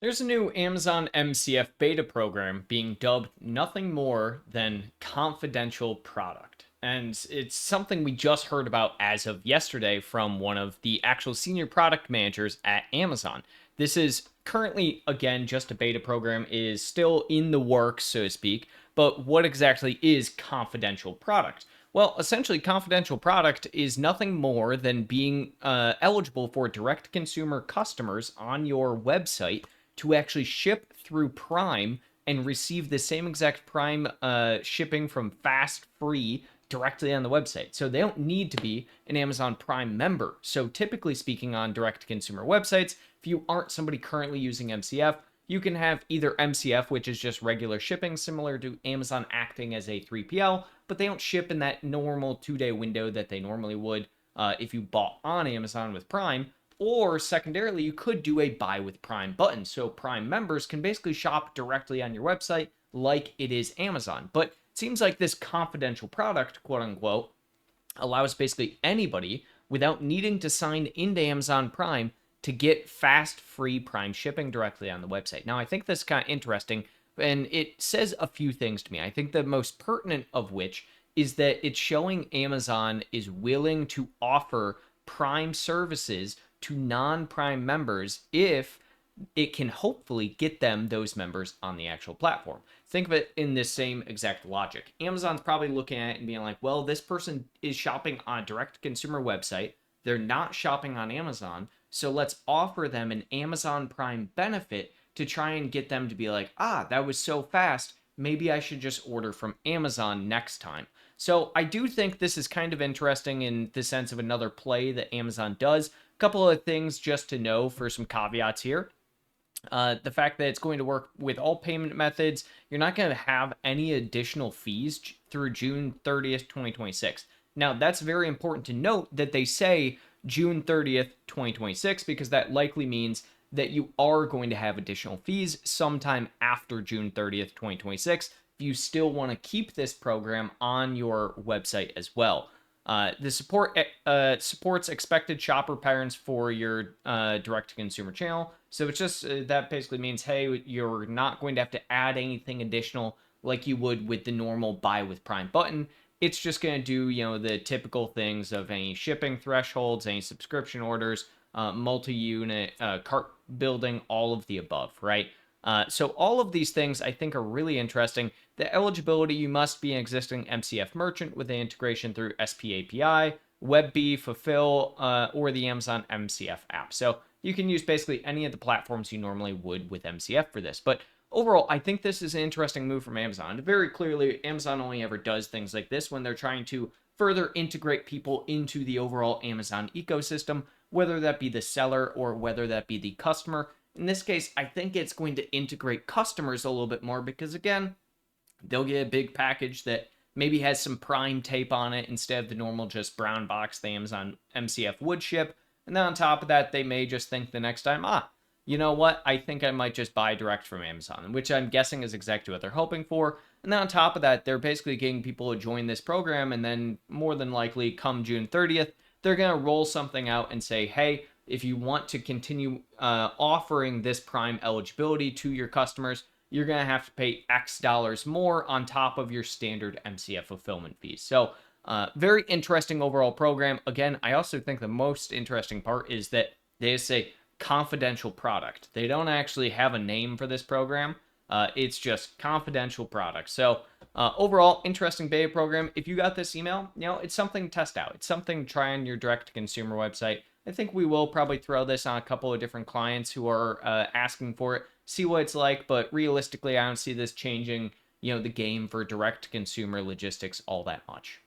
There's a new Amazon MCF beta program being dubbed nothing more than confidential product. And it's something we just heard about as of yesterday from one of the actual senior product managers at Amazon. This is currently, again, just a beta program, is still in the works, so to speak. But what exactly is confidential product? Well, essentially, confidential product is nothing more than being eligible for direct consumer customers on your website to actually ship through Prime and receive the same exact Prime shipping from fast free directly on the website. So they don't need to be an Amazon Prime member. So typically speaking, on direct to consumer websites, if you aren't somebody currently using MCF, you can have either MCF, which is just regular shipping, similar to Amazon acting as a 3PL, but they don't ship in that normal 2-day window that they normally would if you bought on Amazon with Prime. Or secondarily, you could do a buy with Prime button. So Prime members can basically shop directly on your website like it is Amazon. But it seems like this confidential product, quote unquote, allows basically anybody without needing to sign into Amazon Prime to get fast, free Prime shipping directly on the website. Now, I think this is kind of interesting, and it says a few things to me. I think the most pertinent of which is that it's showing Amazon is willing to offer Prime services to non-Prime members if it can hopefully get them those members on the actual platform. Think of it in this same exact logic. Amazon's probably looking at it and being like, well, this person is shopping on a direct consumer website. They're not shopping on Amazon. So let's offer them an Amazon Prime benefit to try and get them to be like, that was so fast. Maybe I should just order from Amazon next time. So I do think this is kind of interesting in the sense of another play that Amazon does. A couple of things just to know for some caveats here. The fact that it's going to work with all payment methods. You're not going to have any additional fees through June 30th, 2026. Now, that's very important to note that they say June 30th, 2026, because that likely means that you are going to have additional fees sometime after June 30th, 2026, if you still want to keep this program on your website as well. The support supports expected shopper patterns for your direct-to-consumer channel. So it's just that basically means, hey, you're not going to have to add anything additional like you would with the normal buy with Prime button. It's just going to do, the typical things of any shipping thresholds, any subscription orders, multi-unit cart building, all of the above, right? So all of these things I think are really interesting. The eligibility, you must be an existing MCF merchant with an integration through SP API, WebB, Fulfill, or the Amazon MCF app. So you can use basically any of the platforms you normally would with MCF for this. But overall, I think this is an interesting move from Amazon. Very clearly, Amazon only ever does things like this when they're trying to further integrate people into the overall Amazon ecosystem, whether that be the seller or whether that be the customer. In this case, I think it's going to integrate customers a little bit more because, again, they'll get a big package that maybe has some Prime tape on it instead of the normal just brown box the Amazon MCF would ship. And then on top of that, they may just think the next time, you know what? I think I might just buy direct from Amazon, which I'm guessing is exactly what they're hoping for. And then on top of that, they're basically getting people to join this program. And then more than likely, come June 30th, they're going to roll something out and say, hey, if you want to continue offering this Prime eligibility to your customers, you're going to have to pay X dollars more on top of your standard MCF fulfillment fees. So very interesting overall program. Again, I also think the most interesting part is that they say confidential product. They don't actually have a name for this program. It's just confidential product. So overall, interesting beta program. If you got this email, it's something to test out. It's something to try on your direct-to-consumer website. I think we will probably throw this on a couple of different clients who are asking for it, see what it's like, but realistically, I don't see this changing, the game for direct-to-consumer logistics all that much.